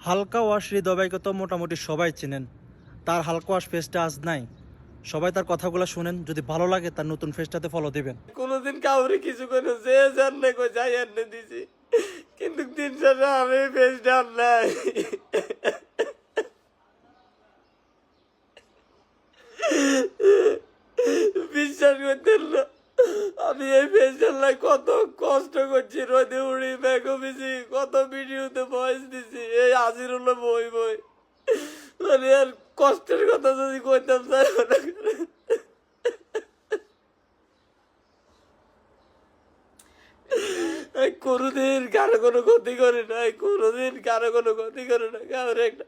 হালকা ওয়াশ হৃদয়কে তো মোটামুটি সবাই চেনেন। তার হালকা ওয়াশ পেজটা আজ নাই, সবাই তার কথাগুলো শুনেন। যদি ভালো লাগে তার নতুন পেজটাতে ফলো দিবেন। কোনোদিন কাউরে কিছু করে যে জানলে কই যাই এনে দিছি, কিন্তু দিন শেষে আমি পেজটা নাই। বিশ্বাস করতেন না, আমি এই পেজটার লাই কত কষ্ট করছি, রোদে উড়ি ব্যাগও বিছি, কত ভিডিওতে ভয়েস দিছি, এই হাজির হলো বই বই। মানে আর কষ্টের কথা যদি কইতাম তাই কোনোদিন কারো কোনো ক্ষতি করে না, কোনোদিন কারো কোনো ক্ষতি করে না, কারোর একটা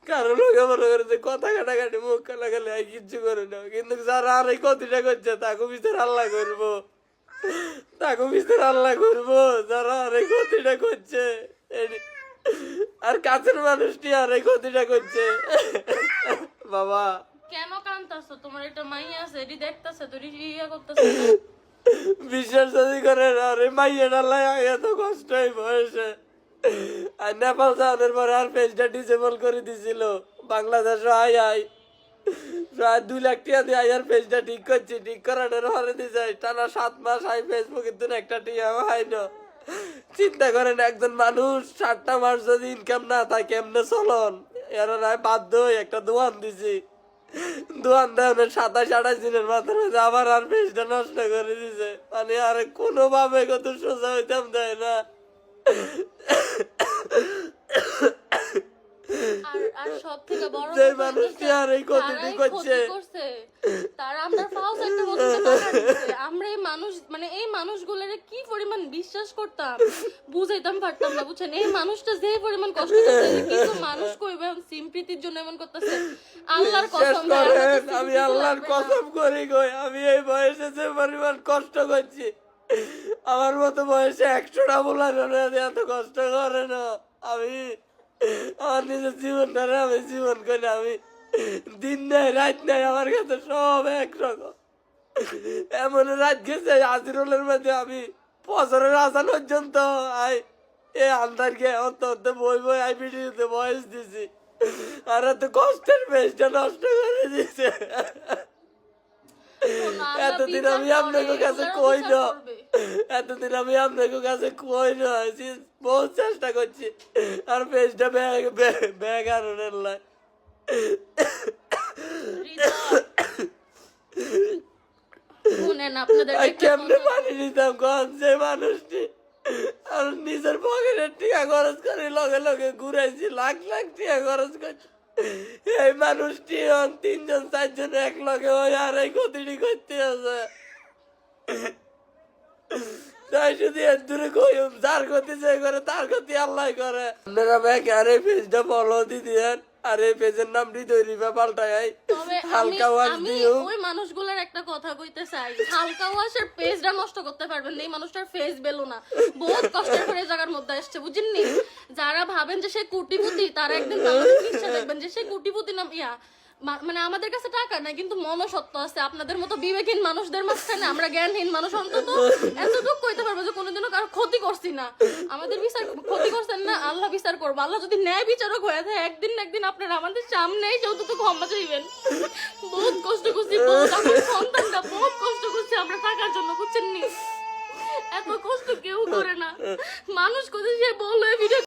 কারো লোকে মনে করে যে কথা কাটাকাটি মুখ কাটাকালি কিচ্ছু করে না, কিন্তু যারা আর এই ক্ষতিটা করছে তাকে বিচার আল্লাহ করবো, তাকে বিচার আল্লাহ করবো যারা আর এই ক্ষতিটা করছে। আর কাছের মানুষটি আর এই ক্ষতিটা করছে। বাবা কেন কান্তাছো? তোমার একটা মাইয়া আছে, এটি দেখতাছে, তুই ইয়া করতেছে। বিশ্বাস যদি করে আরে মাইয়াটা লাই এত কষ্ট এই বয়সে। আর নেপাল যাওয়ার পরে আর পেজটা ডিসেবল করে দিছিল। বাংলাদেশ আই প্রায় 2 লাখ টাকা দিয়ে আয়ার পেজটা ঠিক করছি, ঠিক করানোর হরে দিয়ে যায় টানা 7 মাস আই ফেসবুকে তো একটা টিয়া হয় না। চিন্তা করেন একজন মানুষ 7টা মাস যদি ইনকাম না থাকে কেমনে চলন। এরা নয় বাধ্য হয়ে একটা দোয়ান দিছি, দোয়ান দেওয়ার 27-28 দিনের মাথায় আবার আর পেজটা নষ্ট করে দিছে। মানে আর কোনোভাবে কত সোজা হইতাম দেয় না। আর সবথেকে বড় যে কথা মানুষটি আর এই ক্ষতিটি যারাই করছে, ক্ষতি করছে তারা আমরা ফাউস একটা মতো টাকা দিচ্ছে। আমরা এই মানুষ মানে এই মানুষগুলোরে কি পরিমাণ বিশ্বাস করতাম বুঝাইতাম পারতাম না, বুঝছেন? এই মানুষটা যে পরিমাণ কষ্ট করতেছে, কিন্তু মানুষ কইবে সিম্প্রীতির জন্য এমন করতেছে। আল্লাহর শেষ কসম ভাই, করেন, আমার তো আমি sympathy আল্লাহর লাগবে না। কসম করি কই, আমি এই বয়সে যে পরিমাণ কষ্ট করছি, আমার মতো বয়সে 100টা বলার এত কষ্ট করে না। আমি আমার নিজের জীবনটারে আমি জীবন করি, আমি দিন নাই রাত নাই, আমার কাছে সব একরকম। এমন রাত গেছে আজিরুলের মধ্যে আমি বছরের আসান পর্যন্ত আই এ আন্দারকে অন্ত বই বই আই ভিডিওতে বয়স দিছি, আর এত কষ্টের পেজটা নষ্ট করে দিছে। এতদিন আমি আপনাদের কাছে কই না, এতদিন আমি আপনাদের কাছে কই না, বহুত চেষ্টা করছি, আর পেজটা ব্যাগ আনার লাই। শুনেন আপনাদের কেমনে পানি নিতাম কন যে মানুষটি আর নিজের পকেটের টিকা খরচ করে লগে লগে ঘুরাইছি, লাখ লাখ টিকা খরচ করছি। এই মানুষটি 3জন 4জন এক লগে ওই আর এই ক্ষতিটি করতে আছে। তাই শুধু এর দূরে কই যার ক্ষতি যে করে তার ক্ষতি আল্লাহ করে। আপনারা ব্যাগ আর এই পেজটা ফলো দিয়ে আর এই পেজের নাম হৃদয় রিভা পাল্টাই হালকা ওয়াশ দিও। ওই মানুষগুলোর একটা কথা কইতে চাই, হালকা ওয়াশের পেজটা নষ্ট করতে পারবেন না। এই মানুষটার ফেস বেলো না, বহুত কষ্টের করে জায়গার মধ্যে আসছে, বুঝেননি? যারা ভাবেন যে সে কোটিপতি, তারা একদিন দেখবেন যে সে কোটিপতি নাম মানে আমাদের কাছে টাকা নাই কিন্তু মনসত্ব আছে। আপনাদের মতো বিবেকহীন মানুষদের মাঝখানে আমরা জ্ঞানহীন মানুষ অন্তত এতটুকু কইতে পারবো যে কোনোদিনও কারো ক্ষতি করছি না। আমাদের বিচার ক্ষতি করছেন না, আল্লাহ বিচার করবো। আল্লাহ যদি ন্যায় বিচারক হয়ে থাকে একদিন না একদিন আপনারা আমাদের সামনেই যতটুকু ক্ষমা চাইবেন। বহুত কষ্ট করছি, বহুত আমার সন্তানরা বহুত কষ্ট করছে আমরা টাকার জন্য, বুঝছেন নি? এত কষ্ট কেউ করে না। মানুষ কোথায় সে বললো ভিডিও